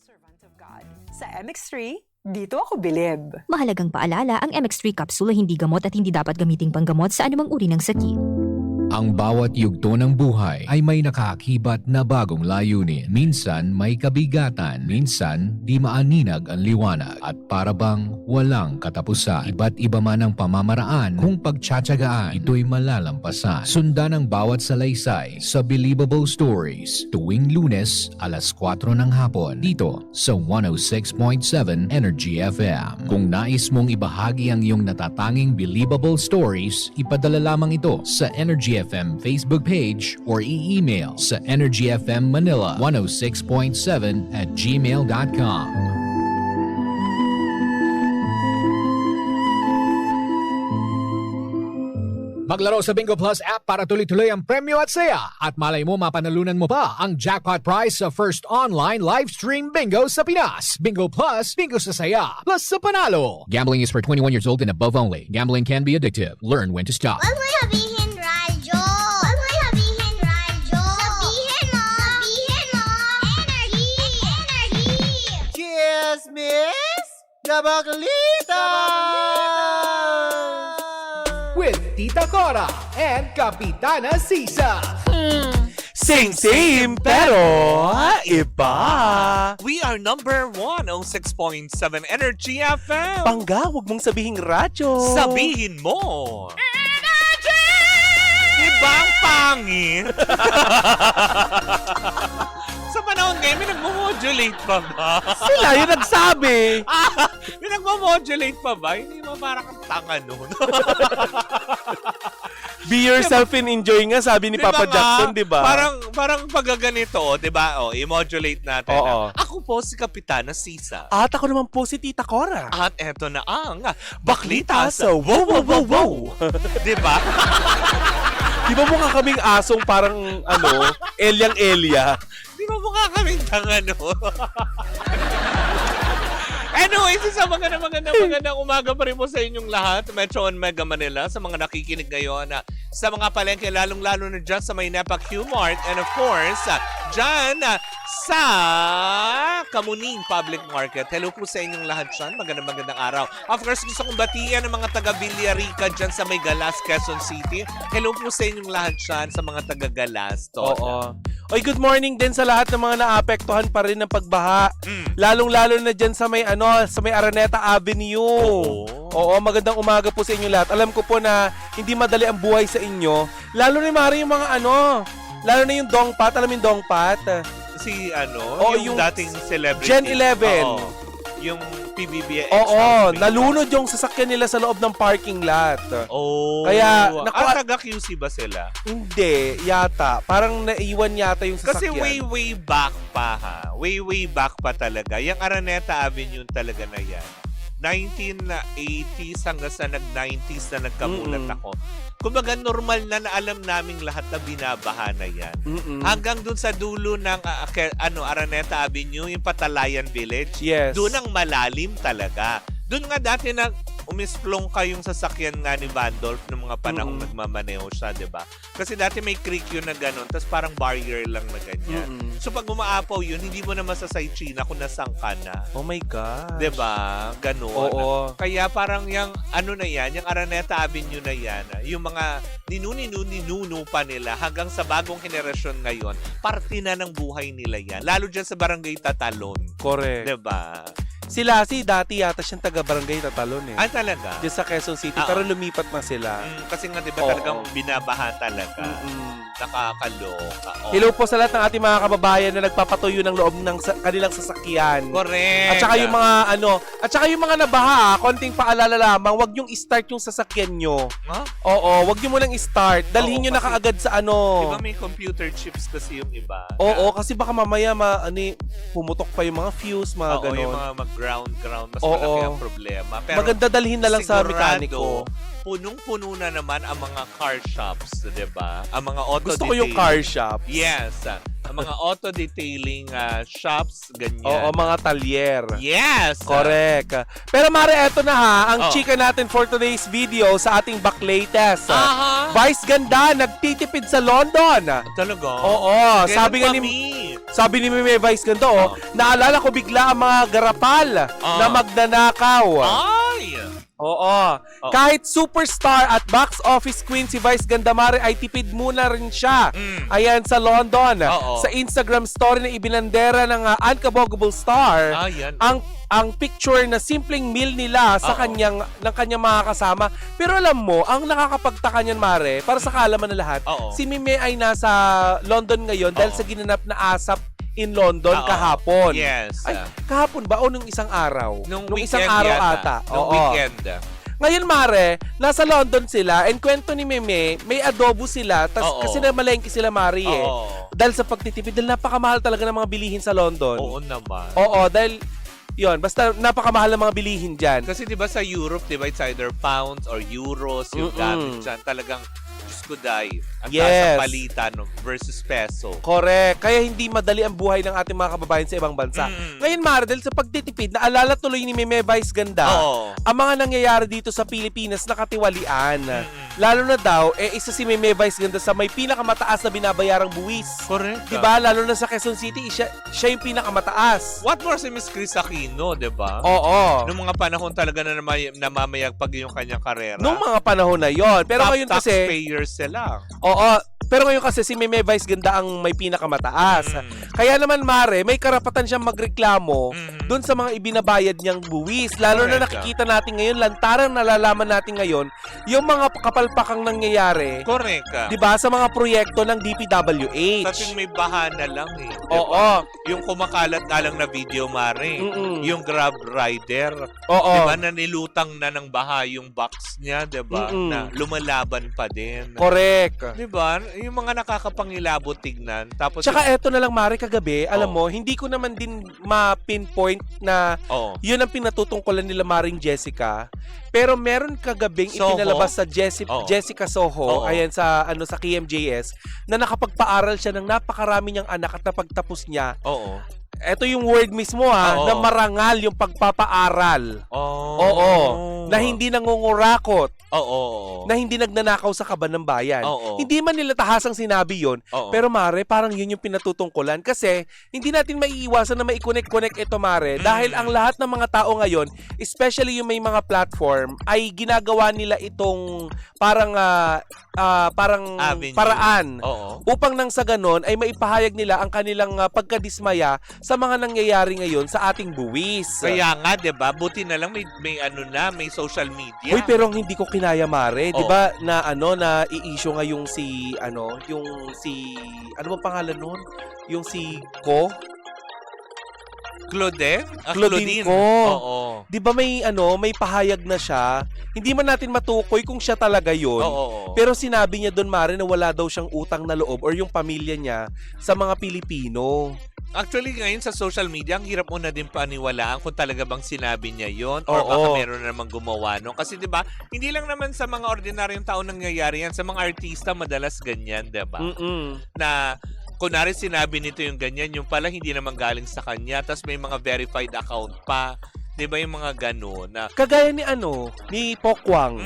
Servant of God. Sa MX3, dito ako bilib. Mahalagang paalala, ang MX3 capsule ay hindi gamot at hindi dapat gamiting panggamot sa anumang uri ng sakit. Ang bawat yugto ng buhay ay may nakaakibat na bagong layunin. Minsan may kabigatan, minsan di maaninag ang liwanag at para bang walang katapusan. Iba't iba man ang pamamaraan kung pagtsatsagaan, ito'y malalampasan. Sundan ang bawat salaysay sa Believable Stories tuwing Lunes alas 4 ng hapon dito sa 106.7 Energy FM. Kung nais mong ibahagi ang iyong natatanging Believable Stories, ipadala lamang ito sa Energy FM Facebook page or i-email sa energyfmmanila106.7@gmail.com. Maglaro sa Bingo Plus app para tuloy-tuloy ang premyo at saya. At malay mo mapanalunan mo pa ang jackpot prize sa first online live stream bingo sa Pinas. Bingo Plus, bingo sa saya, plus sa panalo. Gambling is for 21 years old and above only. Gambling can be addictive. Learn when to stop. Huwag mo sabihin radyo. Huwag mo sabihin radyo. Sabihin mo. Sabihin mo. Energy. Energy. Cheers, miss! Gabaglita! With Tita Cora and Kapitana Sisa. Same, pero iba. We are number 106.7 Energy FM. Pangga, huwag mong sabihing radyo. Sabihin mo. Energy! Ibang pangit. Sa panahon ngayon, may nagmo-modulate pa ba? Sila yung nagsabi. May nagmo-modulate pa ba? Hindi mo parang kang tanga nun. Be yourself and enjoy nga, sabi ni Papa Jackson, di ba? Parang paggaganito, di ba? I-modulate natin. Oo. Ako po si Kapitana Sisa. At ako naman po si Tita Cora. At eto na ang Baklita sa Wow Wow Wow Wow. Di ba? Di ba mukha kaming asong parang, Elyang-Elya? Di ba mukha kaming tangano? Anyway, sa magandang umaga pa rin po sa inyong lahat. Metro on Mega Manila, sa mga nakikinig ngayon, sa mga palengke, lalong-lalo na dyan sa may Nepa Q-Mart, and of course, dyan sa Kamuning Public Market. Hello po sa inyong lahat dyan. Magandang araw. Of course, gusto kong batian ng mga taga Villarica dyan sa may Galas, Quezon City. Hello po sa inyong lahat dyan sa mga taga Galas. Oo. Oy, good morning din sa lahat ng mga naapektuhan pa rin ng pagbaha. Lalong-lalo na dyan sa may sa may Araneta Avenue. Oo, magandang umaga po sa inyo lahat. Alam ko po na hindi madali ang buhay sa inyo. Lalo na yung mga lalo na yung Dongpat. Alam mo yung Dongpat? Si yung dating celebrity. Gen 11. Oo. Yung PBBX. Oo, nalunod yung sasakyan nila sa loob ng parking lot. Oh. Kaya, taga QC ba sila? Hindi, yata. Parang naiwan yata yung Kasi sasakyan. way back pa ha. Way back pa talaga. Yung Araneta Avenue talaga na yan. 1980s hanggang sa nag-90s na nagkamulat ako. Kumbaga normal na alam naming lahat na binabaha na yan. Hanggang dun sa dulo ng Araneta Avenue, yung Patalayan Village. Yes. Doon ang malalim talaga. Doon nga dati na umisplong kayong sasakyan nga ni Vandolph ng mga panahong nagmamaneho siya, di ba? Kasi dati may creek yun na gano'n, tapos parang barrier lang na ganyan. So pag umaapaw yun, hindi mo na masasay China kung nasang ka na. Oh my God. Di ba? Gano'n. Oo. Kaya parang yung na yan, yung Araneta Avenue na yan, yung mga ninuno pa nila hanggang sa bagong henerasyon ngayon, parte na ng buhay nila yan. Lalo dyan sa Barangay Tatalon. Correct. Di ba? Sila dati yata siyang taga-barangay Tatalon eh. Ah, talaga? Diyan sa Quezon City, pero lumipat na sila. Kasi nga, di ba talagang binabaha talaga? Nakakaloka. Oh. Hello po sa lahat ng ating mga kababayan na nagpapatuyo ng loob ng kanilang sasakyan. Correct. At saka yung mga nabaha, konting paalala lamang, wag yung i-start yung sasakyan nyo. Huh? Oo, wag nyo munang i-start. Dalhin nyo na kaagad sa Di ba may computer chips kasi yung iba? Oo, kasi baka mamaya pumutok pa yung mga fuse, mga ganon. Yung mga ground, mas malaki ang problema. Pero maganda dalhin na lang sa mekaniko. Punong-puno na naman ang mga car shops, di ba? Ang mga auto Gusto ko yung car shop. Yes. Ang mga auto detailing shops, ganyan. Oo, mga talyer. Yes! Correct. Pero Mare, eto na ang chika natin for today's video sa ating Backlatest. Vice Ganda, nagtitipid sa London. Talaga? Oo, Kailan sabi nga kami? Sabi ni Meme Vice ganda, naalala ko bigla ang mga garapal na magnanakaw. Ay! Oo. Kahit superstar at box office queen si Vice Gandamare ay tipid muna rin siya. Ayan sa London. Oo. Sa Instagram story na ibinandera ng Unkaboggable Star, Yan. ang picture na simpleng meal nila sa kanyang mga kasama. Pero alam mo, ang nakakapagtaka niyan, Mare, para sa kaalaman ng lahat, si Mime ay nasa London ngayon dahil sa ginanap na ASAP in London kahapon. Yes. Ay, kahapon ba o nung isang araw? Nung isang weekend araw yata. ata. Nung Oo. weekend. Ngayon, Mare, nasa London sila, and kwento ni Meme, may adobo sila, kasi namalengke sila, Mare, eh. Dahil sa pagtitipid, dahil napakamahal talaga ng mga bilihin sa London. Oo naman. Oo, dahil, yun, basta napakamahal ng mga bilihin dyan. Kasi 'di ba sa Europe, 'di ba, it's either pounds or euros yung gamit dyan. Talagang Diyos ko, Day, ang taas Yes. ng palitan versus peso. Correct. Kaya hindi madali ang buhay ng ating mga kababayan sa ibang bansa. Ngayon, Mare, dahil sa pagtitipid, naalala tuloy ni Meme Vice Ganda, ang mga nangyayari dito sa Pilipinas na katiwalian. Lalo na daw, isa si Meme Vice Ganda sa may pinakamataas na binabayarang buwis. Correct. Diba? Lalo na sa Quezon City, siya yung pinakamataas. What more si Miss Chris Aquino, 'di ba? Oo. Noong mga panahon talaga na namamayagpag yung kanyang karera. Nung mga panahon na yon. Pero ngayon kasi, taxpayers sila. oo, pero ngayon kasi si Meme Vice Ganda ang may pinakamataas. Kaya naman, Mare, may karapatan siyang magreklamo doon sa mga ibinabayad niyang buwis. Lalo na Correct. nakikita natin ngayon, lantarang nalalaman natin ngayon, yung mga kapalpakang nangyayari, Correct. di ba, sa mga proyekto ng DPWH. Tapos may bahana lang eh. Diba? Oo. Yung kumakalat nga lang na video, Mare. Yung Grab rider. Oo. Diba, na nilutang na ng baha yung box niya, diba? Na lumalaban pa din. Correct. Diba? Yung mga nakakapangilabot tignan. Tapos Tsaka eto na lang, Mare, kagabi, alam mo, hindi ko naman din ma-pinpoint na yun ang pinatutungkulan nila Maring Jessica. Pero meron kagabing Soho? ipinalabas sa Oo. Jessica Soho, Oo. ayan sa KMJS, na nakapagpaaral siya ng napakarami niyang anak at napagtapos niya. Oo. Eto yung word mismo Oo. na marangal yung pagpapaaral. Oo. Na hindi nangungurakot. Oo. Na hindi nagnanakaw sa kaban ng bayan. Oo. Hindi man nila tahasang sinabi yon, Oo. pero Mare, parang yun yung pinatutungkulan kasi hindi natin maiiwasan na mai-connect ito, Mare, dahil ang lahat ng mga tao ngayon, especially yung may mga platform, ay ginagawa nila itong parang Avenue. paraan Oo. upang nang sa ganon ay maipahayag nila ang kanilang pagkadismaya sa mga nangyayari ngayon sa ating buwis. Kaya nga, 'di ba? Buti na lang may may social media. Hoy, pero ang hindi ko kinaya, Mare, 'di Oo. ba, na na i-issue nga yung si ano bang pangalan nun? Yung si Claudine? Claudine Ko. Oo. 'Di ba may may pahayag na siya? Hindi man natin matukoy kung siya talaga 'yon. Oo. Pero sinabi niya doon, Mare, na wala daw siyang utang na loob or yung pamilya niya sa mga Pilipino. Actually, ngayon sa social media, ang hirap mo na din paniwalaan kung talaga bang sinabi niya yon or Oo. baka meron na namang gumawa, no? Kasi 'di ba, hindi lang naman sa mga ordinaryong tao nangyayari yan. Sa mga artista, madalas ganyan, 'di ba? Na kunwari sinabi nito yung ganyan, yung pala hindi naman galing sa kanya, tapos may mga verified account pa. 'Di ba yung mga gano'n na Kagaya ni Pokwang.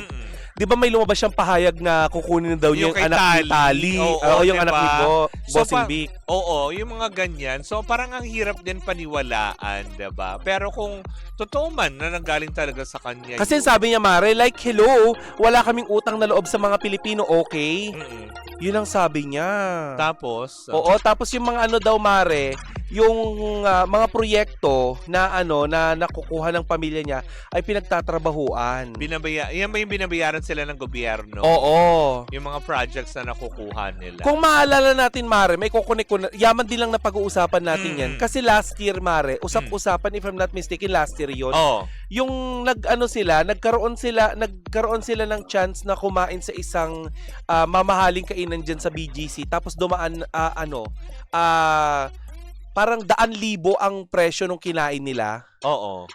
'Di ba may lumabas siyang pahayag na kukunin na daw niya Yung yung kay anak ni Tali. Tali? Oo, yung diba? anak ni So, Bossing Vic. Oo, yung mga ganyan. So, parang ang hirap din paniwalaan, 'di ba? Pero kung totoo man na nanggaling talaga sa kanya. Kasi sabi niya, Mare, like, hello, wala kaming utang na loob sa mga Pilipino, okay? Yun ang sabi niya. Tapos, Oo, tapos yung mga daw, Mare, yung mga proyekto na na nakukuha ng pamilya niya ay pinagtatrabahuan. yan ba yung binabayaran sila ng gobyerno? Oo. Yung mga projects na nakukuha nila. Kung maalala natin, Mare, may kukunik ko na, yaman din lang na pag-uusapan natin yan. Kasi last year, Mare, usap-usapan, if I'm not mistaken, last year yun. Oo. Yung nagkaroon sila ng chance na kumain sa isang mamahaling kainan dyan sa BGC. Tapos dumaan, parang 100,000 ang presyo nung kinain nila. Oo.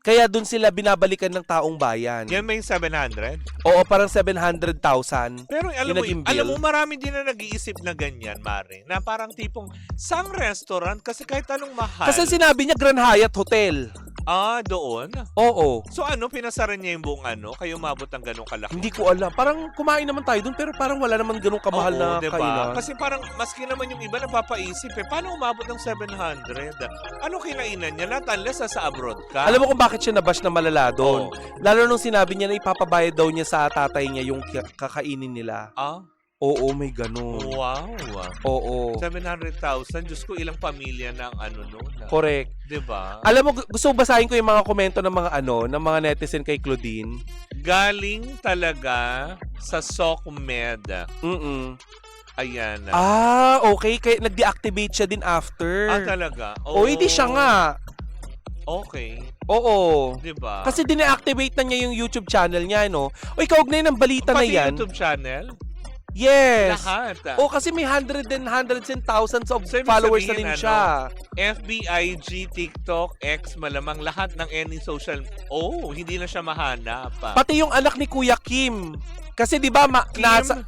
Kaya dun sila binabalikan ng taong bayan. Yan ba yung 700? Oo, parang 700,000. Pero Yung naging bill. alam mo, marami din na nag-iisip na ganyan, Mare. Na parang tipong, sang restaurant, kasi kahit anong mahal. Kasi sinabi niya Grand Hyatt Hotel. Doon? Oo. So ano, pinasaran niya yung buong ano? Kayo umabot ng ganong kalaki? Hindi ko alam. Parang kumain naman tayo dun, pero parang wala naman ganun kamahal na diba? kainan. Kasi parang, maski naman yung iba napapaisip paano umabot ng 700? Ano kinainan niya? Lahat unless sa abroad ka. Alam mo kung bakit siya nabash na malala doon? Oo. Lalo nung sinabi niya na ipapabayad daw niya sa tatay niya yung kakainin nila. Oo, may ganun. Wow. Oo. 700,000. Diyos ko, ilang pamilya ng ano no? Correct. Diba? Alam mo, gusto ko basahin ko yung mga komento ng mga ng mga netizen kay Claudine. Galing talaga sa SOCMED. Ayan. Okay. Kaya nag-deactivate siya din after. Talaga? Hindi siya nga. Okay. Oo. Diba? Kasi dineactivate na niya yung YouTube channel niya, no? O ikaw, kaugnay ng balita na Pati yan. YouTube channel? Yes. Lahat. Kasi may hundreds and thousands of So, ibig followers na sabihin, din siya. FB, IG, TikTok, X, malamang lahat ng any social... hindi na siya mahanap. Pati yung anak ni Kuya Kim. Kasi di ba Kim? nasa...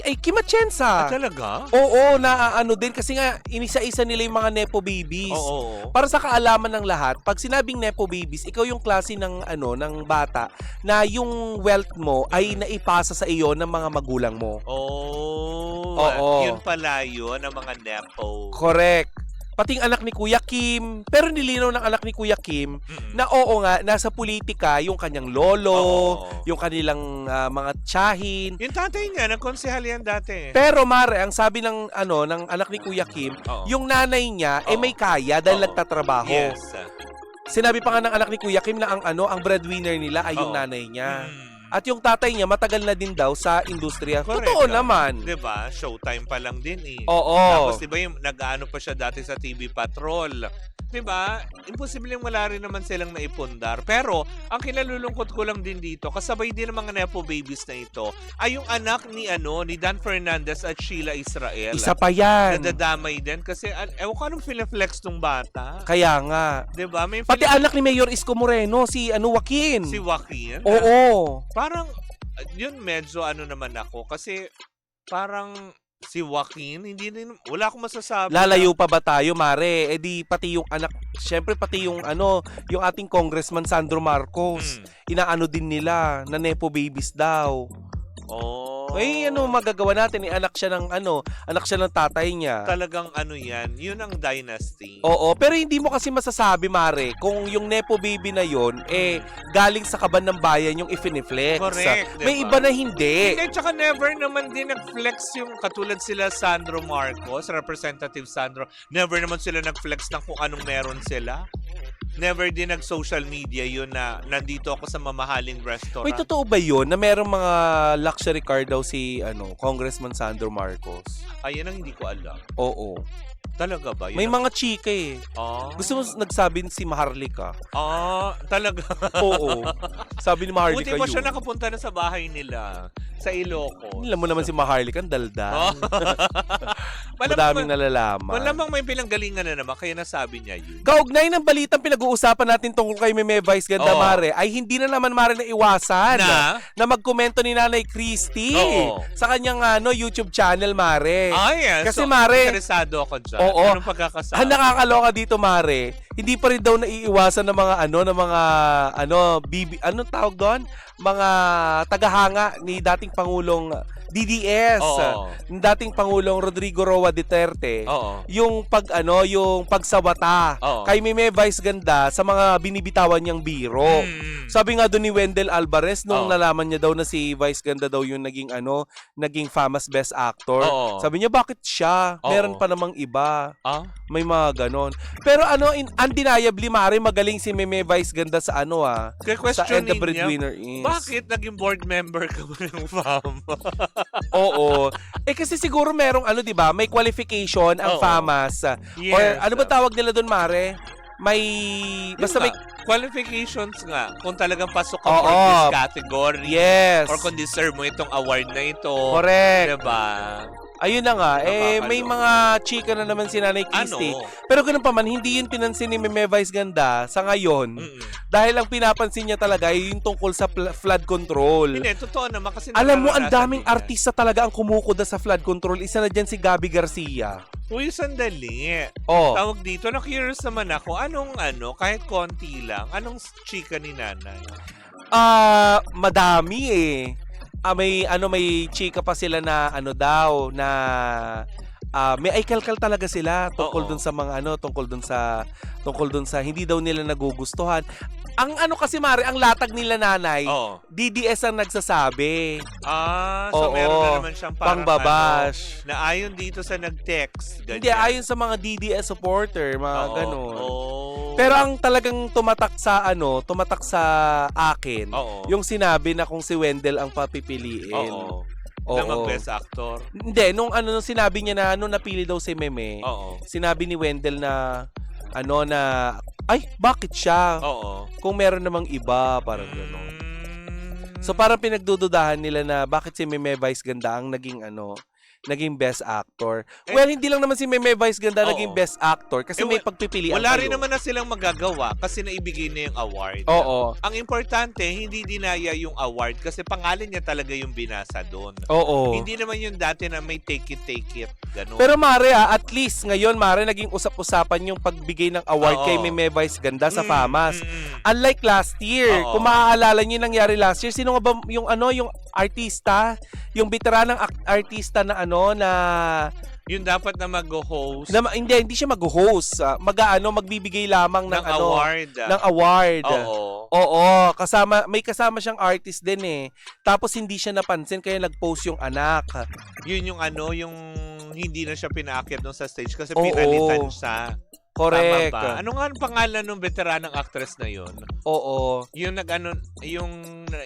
Kim Atienza. Talaga? Oo, ano din. Kasi nga, inisa-isa nila yung mga Nepo babies. Oo. Para sa kaalaman ng lahat, pag sinabing Nepo babies, ikaw yung klase ng ng bata na yung wealth mo ay naipasa sa iyo ng mga magulang mo. Oo. Yun pala yun, ang mga Nepo. Correct. Pati yung anak ni Kuya Kim. Pero nilinaw ng anak ni Kuya Kim na nga, nasa politika yung kanyang lolo, yung kanilang mga tiyahin. Yung tatay niya, nagkonsehal yan dati. Pero Mare, ang sabi ng ng anak ni Kuya Kim, yung nanay niya may kaya dahil nagtatrabaho. Yes. Sinabi pa nga ng anak ni Kuya Kim na ang breadwinner nila ay yung nanay niya. At yung tatay niya matagal na din daw sa industriya. Correct. Totoo naman. 'Di ba? Showtime pa lang din eh. Oo. Tapos 'di ba yung nag-aano pa siya dati sa TV Patrol. 'Di ba? Imposibleng wala rin naman silang naipundar. Pero ang kinalulungkot ko lang din dito, kasabay din ng mga Nepo babies na ito, ay yung anak ni Dan Fernandez at Sheila Israel. Isa pa yan. Nadadamay din kasi ewan ko anong flex tong bata. Kaya nga. 'Di ba? May Pati anak ni Mayor Isko Moreno, si Joaquin. si Joaquin. Oo. Parang, yun medyo naman ako. Kasi, parang si Joaquin, wala akong masasabi. Lalayo pa ba tayo, Mare? Di pati yung anak, syempre pati yung yung ating congressman Sandro Marcos. Inaano din nila, na Nepo babies daw. Magagawa natin? Anak siya ng tatay niya. Talagang yan, yun ang dynasty. Oo, pero hindi mo kasi masasabi, Mare, kung yung Nepo baby na yon galing sa kaban ng bayan yung ifiniflex. Correct, diba? May iba na hindi. Hindi, tsaka never naman din nag-flex yung katulad sila Sandro Marcos, Representative Sandro. Never naman sila nag-flex ng kung anong meron sila. Never din nag-social media yun na nandito ako sa mamahaling restaurant. May totoo ba yun na merong mga luxury car daw si Congressman Sandro Marcos? Ayun ang hindi ko alam. Oo. Talaga ba? Yun May mga chika eh. Gusto mo nagsabi si Maharlika? Talaga? Oo. Sabi ni Maharlika Buti pa yun. siya nakapunta na sa bahay nila. Sa Ilocos. Alam mo naman si Maharlika, ang dalda. Madaming Malamang nalalaman. Malamang may pinanggalingan na naman, kaya nasabi niya yun. Kaugnay ng balitang pinag-uusapan natin tungkol kay Meme Vice Ganda, Mare, ay hindi na naman, Mare, naiwasan na magkomento ni Nanay Christy sa kanyang YouTube channel, Mare. Yes. Kasi, So, Mare, interesado ako dyan. Oo. Anong pagkakasabi? Ang nakakaloka dito, Mare, hindi pa rin daw naiiwasan ng mga anong tawag doon? Mga tagahanga ni dating Pangulong DDS, ng dating Pangulong Rodrigo Roa Duterte, yung yung pagsawata kay Meme Vice Ganda sa mga binibitawan niyang biro. Sabi nga doon ni Wendell Alvarez nung nalaman niya daw na si Vice Ganda daw yung naging famous best actor. Sabi niya, bakit siya? Meron pa namang iba. May mga ganon. Pero undeniably, Mare, magaling si Meme Vice Ganda sa sa And the Breadwinner is. Bakit naging board member ka mo ng FAM? Oo. Kasi siguro merong di ba, may qualification ang FAMAS. Yes. Or ano ba tawag nila doon, Mare? May basta may qualifications nga kung talagang pasok ka for this category. Yes. Or kung deserve mo itong award na ito. Correct. Diba? Ayun na nga, may Nakakaloka. mga chika na naman si Nanay Christy. Ano? Pero ganun pa man, hindi yun pinansin ni Meme Vice Ganda sa ngayon. Mm-mm. Dahil ang pinapansin niya talaga ay yung tungkol sa flood control. Hindi, totoo naman kasi Alam mo, ang nararanasan daming din yan. artista talaga ang kumukuda sa flood control. Isa na dyan si Gabby Garcia. Uy, sandali. Oh, Tawag dito, na-curious naman ako, kahit konti lang, anong chika ni nanay? madami eh. May chika pa sila na may aikalkal talaga sila tungkol Oo. dun sa mga tungkol dun sa hindi daw nila nagugustuhan. Ang kasi Mare, ang latag nila nanay, Oo. DDS ang nagsasabi. So Oo. meron na naman siyang parang Pangbabash. na ayon dito sa nag-text. Ganyan. Hindi, ayon sa mga DDS supporter, mga Oo. ganun. Oo. Pero ang talagang tumatak sa akin, Oo. yung sinabi na kung si Wendell ang papipiliin. Oo. Oo. Na mag-best actor. Hindi, nung sinabi niya na nung napili daw si Meme, Oo. sinabi ni Wendell na ay, bakit siya? Oo. Kung meron namang iba, parang gano'n. Mm. So parang pinagdududahan nila na bakit si Meme Vice Ganda ang naging best actor. Well, hindi lang naman si Meme Vice Ganda Oo. naging best actor kasi may pagpipilian Wala kayo. rin naman na silang magagawa kasi naibigay na yung award. Oo. Ang importante, hindi dinaya yung award kasi pangalan niya talaga yung binasa doon. Oo. Hindi naman yung dati na may take it. Ganun. Pero Mare, at least ngayon Mare, naging usap-usapan yung pagbigay ng award Oo. kay Meme Vice Ganda sa Mm, FAMAS. mm. Unlike last year, Oo. kung maaalala niyo yung nangyari last year, sino nga ba yung artista, yung veteranang artista na Yung dapat na mag-host hindi siya mag-host, magbibigay lamang ng ng award. ng award. Oo. Oo, may kasama siyang artist din eh. Tapos hindi siya napansin kaya nag-post yung anak. Yun yung hindi na siya pinaakyat doon sa stage kasi Oo. pinalitan siya. Correct. Tama ba? Ano nga ang pangalan ng veteranang actress na yun? Oo. Yung yung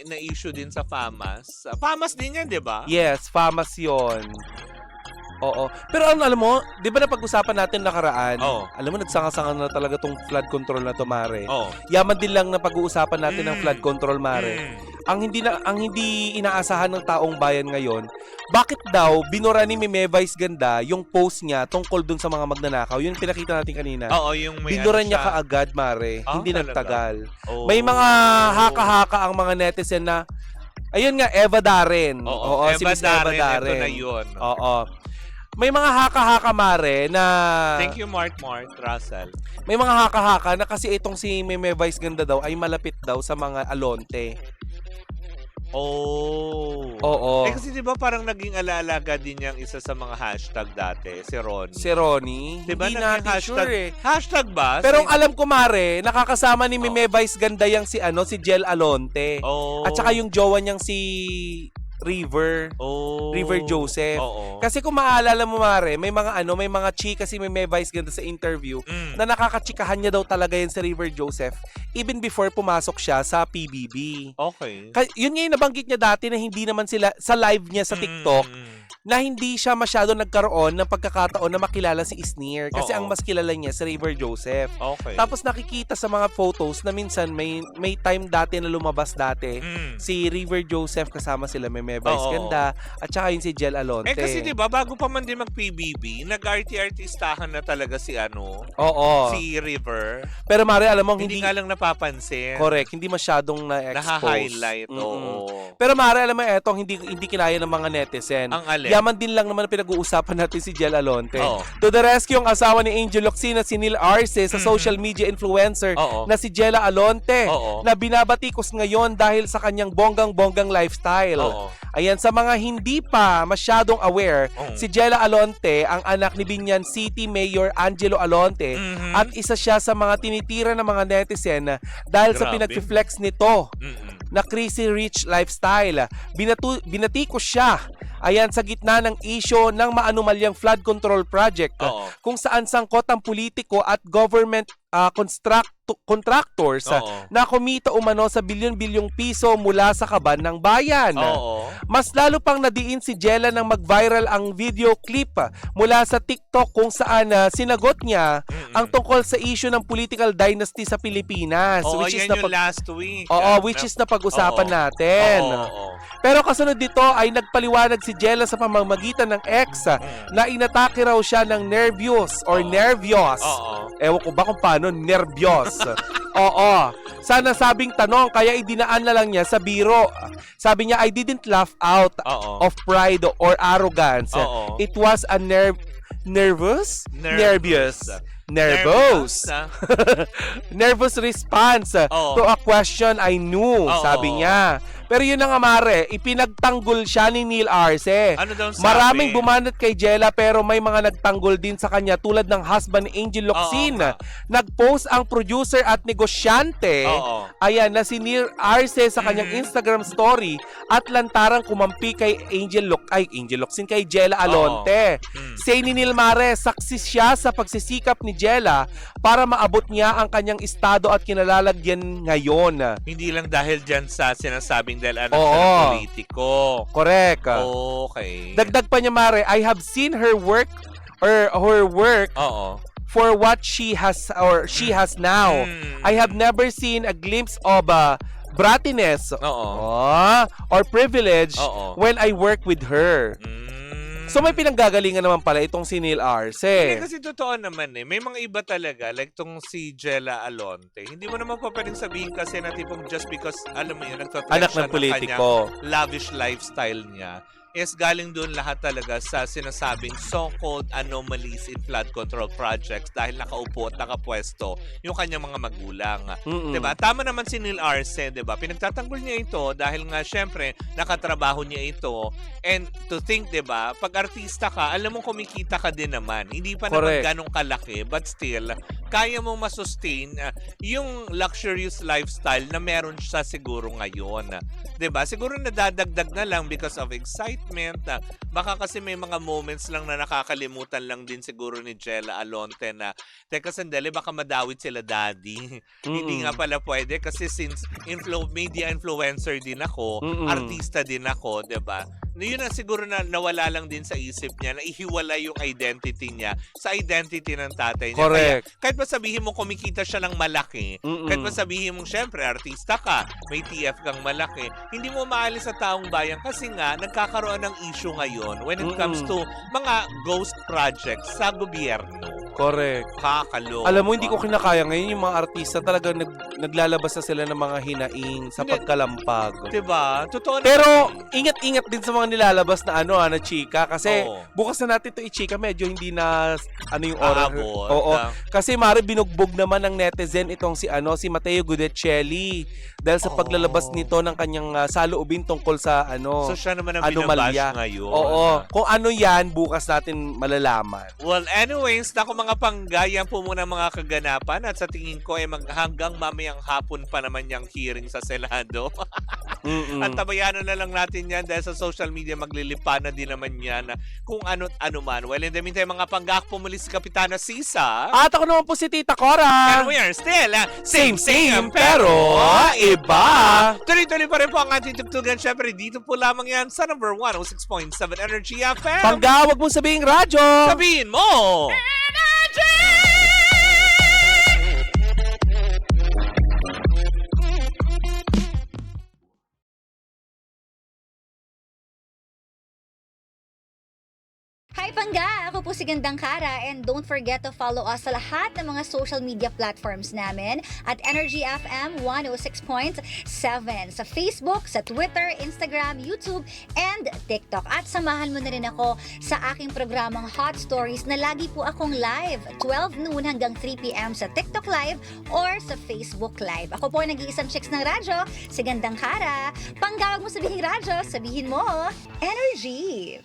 na-issue din sa FAMAS. FAMAS din yan, di ba? Yes, FAMAS 'yon. Oo. Pero alam mo, 'di ba napag-usapan natin nakaraan? Oo. Alam mo nagsanga-sanga na talaga tong flood control na to, Mare. Oo. Yaman din lang na pag-uusapan natin ng Mm. flood control, Mare. Mm. Ang hindi inaasahan ng taong bayan ngayon, bakit daw binura ni Meme Vice Ganda yung post niya tungkol dun sa mga magnanakaw? Yun pinakita natin kanina. Oo, yung may Binura ano niya siya. kaagad, Mare. Ah, Hindi talaga? nagtagal. Oo. May mga haka-haka ang mga netizen na, ayun nga, Eva Darren. Oo, si Miss Eva Darren. ito na yun. Oo. May mga haka-haka, Mare, na... Thank you, Mart Russell. May mga haka-haka na kasi itong si Meme Vice Ganda daw ay malapit daw sa mga alonte. Oh. Oo. Kasi di ba parang naging alaalaga din yung isa sa mga hashtag dati, si Ronnie. Si Ronnie. Diba Hindi naging natin sure eh. Hashtag ba? Pero ang alam ko, Mare, nakakasama ni Meme Vice Ganda yang si Jel Alonte. Oh. At saka yung jowa niyang si River. Oh. River Joseph. Oo. Kasi kung maaalala mo, Mare, may mga chika si Meme Vice Ganda sa interview Mm. na nakakachikahan niya daw talaga yan si River Joseph even before pumasok siya sa PBB. Okay. Yun nga yung nabanggit niya dati na hindi naman sila, sa live niya sa TikTok, na hindi siya masyado nagkaroon ng pagkakataon na makilala si Isnir. Kasi Oo. ang mas kilala niya si River Joseph. Okay. Tapos nakikita sa mga photos na minsan may time dati na lumabas dati Mm. si River Joseph kasama sila Meme Vice Oo. Ganda at saka yun si Jel Alonte. Kasi 'di ba bago pa man din mag-PBB, nag-artistahan na talaga si Oo. si River. Pero Mare, alam mo Hindi nga lang napapansin. correct, hindi masyadong na-expose. Naha-highlight. Mm-mm. Oo. Pero Mare, alam mo etong hindi kinaya ng mga netizen. Ang alin? Yaman din lang naman pinag-uusapan natin si Jel Alonte. Oo. To the rescue ang asawa ni Angel Locsin na si Neil Arce sa social media influencer Oo. na si Jella Alonte Oo. na binabatikos ngayon dahil sa kanyang bonggang-bonggang lifestyle. Oo. Ayan, sa mga hindi pa masyadong aware, Oo. si Jella Alonte ang anak ni Binyan City Mayor Angelo Alonte Mhm. at isa siya sa mga tinitira ng mga netizen dahil sa Grabe. pinag-flex nito Mm-mm. na crazy rich lifestyle. Binatikos siya, ayan, sa gitna ng isyo ng maanumalyang flood control project Oo. kung saan sangkot ang politiko at government contractors Oo. na kumita umano sa bilyon-bilyong piso mula sa kaban ng bayan. Oo. Mas lalo pang nadiin si Jella nang mag-viral ang video clip mula sa TikTok kung saan sinagot niya Mm-mm. ang tungkol sa issue ng political dynasty sa Pilipinas. Oo, which is yan yung last week. Oo, which is na pag-usapan Oo. natin. Oo. Pero kasunod dito ay nagpaliwanag si Jella sa pamamagitan ng ex na inatake raw siya ng nervyos or nervyos. Ewan ko ba kung paano, nervyos. Oo. Sa nasabing tanong, kaya idinaan na lang niya sa biro. Sabi niya, I didn't laugh out of pride or arrogance. It was a nervous response to a question I knew, sabi niya. Pero yun na nga, Mare, ipinagtanggol siya ni Neil Arce. Ano daw sabi? Maraming bumanat kay Jella pero may mga nagtanggol din sa kanya tulad ng husband ni Angel Locsin. Nag-post ang producer at negosyante, ayan, na si Neil Arce sa kanyang Instagram story at lantarang kumampi kay Angel Locsin, kay Jella Alonte. Say ni Neil, Mare, saksi siya sa pagsisikap ni Jella para maabot niya ang kanyang estado at kinalalagyan ngayon. Hindi lang dahil dyan sa sinasabing dahil anak siya ng politiko. Correct. Okay. Dagdag pa niya, Mare, I have seen her work for what she has now. I have never seen a glimpse of brattiness or privilege when I work with her. So may pinanggagalingan naman pala itong si Neil Arce. Hindi, kasi totoo naman may mga iba talaga, like tong si Jella Alonte. Hindi mo naman pa pwedeng sabihin kasi na tipong just because, alam mo yun, nagtotreat anak siya ng politiko, lavish lifestyle niya. Is galing doon lahat talaga sa sinasabing so-called anomalies in flood control projects dahil nakaupo at nakapwesto yung kanyang mga magulang. Diba? Tama naman si Neil Arce, diba? Pinagtatanggol niya ito dahil nga syempre nakatrabaho niya ito. And to think, diba, pag artista ka, alam mo kumikita ka din naman. Hindi pa naman ganong kalaki, but still, kaya mo masustain yung luxurious lifestyle na meron siya siguro ngayon. Diba? Siguro nadadagdag na lang because of excitement. Baka kasi may mga moments lang na nakakalimutan lang din siguro ni Jella Alonte na, teka sandali, baka madawit sila daddy. Hindi nga pala pwede kasi since media influencer din ako, artista din ako, diba? Yun na siguro na nawala lang din sa isip niya, na ihiwala yung identity niya sa identity ng tatay niya. Correct. Kaya, kahit pa sabihin mo kumikita siya ng malaki, kahit pa sabihin mo syempre artista ka, may TF kang malaki, hindi mo maalis sa taong bayan kasi nga nagkakaroon ng issue ngayon when it comes to mga ghost projects sa gobyerno. Correct. Kakaloka. Alam mo, hindi ko kinakaya ngayon yung mga artista talaga naglalabas na sila ng mga hinaing sa pagkalampag. Diba? Totoo na. Pero ingat-ingat din sa mga nilalabas na na chika kasi bukas na natin ito i-chika, medyo hindi na yung oras. Kasi Mare, binugbog naman ng netizen itong si Matteo Guidicelli dahil sa paglalabas nito ng kanyang saloobin tungkol sa So siya naman ang binabash ngayon. Kung ano yan, bukas natin malalaman. Well, anyways, naku mga panggaya po muna mga kaganapan at sa tingin ko ay hanggang mamayang hapon pa naman yung hearing sa Senado. At tabayanan na lang natin yan dahil sa social media maglilipa na din naman yan kung ano man. Well, in the meantime, mga panggak po muli si Kapitana Sisa. At ako naman po si Tita Cora. And we are still Same pero iba. Tuloy-tuloy pa rin po ang ating tugtugan. Syempre, dito po lamang yan sa number 106.7 Energy FM. Pangga, wag mong sabihin radyo. Sabihin mo! Hi Pangga! Ako po si Gandang Kara and don't forget to follow us sa lahat ng mga social media platforms namin at Energy FM 106.7 sa Facebook, sa Twitter, Instagram, YouTube, and TikTok. At samahan mo na rin ako sa aking programang Hot Stories na lagi po akong live 12 noon hanggang 3 p.m. sa TikTok Live or sa Facebook Live. Ako po ay nag-iisang chicks ng radyo, si Gandang Kara. Pangga, wag mo sabihin radyo, sabihin mo Energy!